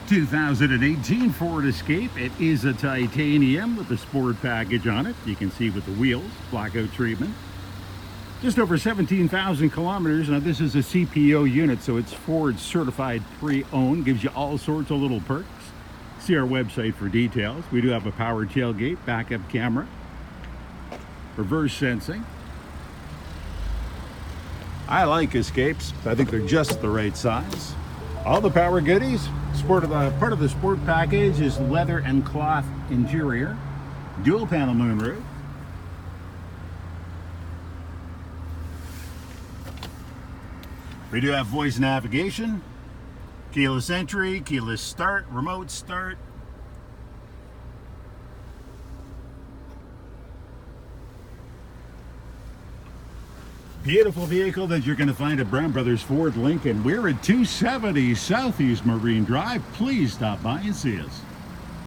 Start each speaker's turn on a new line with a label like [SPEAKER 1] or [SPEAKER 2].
[SPEAKER 1] 2018 Ford Escape. It is a titanium with the sport package on it. You can see with the wheels, blackout treatment. Just over 17,000 kilometers. Now this is a CPO unit, so it's Ford certified pre-owned. Gives you all sorts of little perks. See our website for details. We do have a power tailgate, backup camera, reverse sensing. I like Escapes. I think they're just the right size. All the power goodies. Part of the sport package is leather and cloth interior, dual panel moonroof. We do have voice navigation, keyless entry, keyless start, remote start. Beautiful vehicle that you're going to find at Brown Brothers Ford Lincoln. We're at 270 Southeast Marine Drive. Please stop by and see us.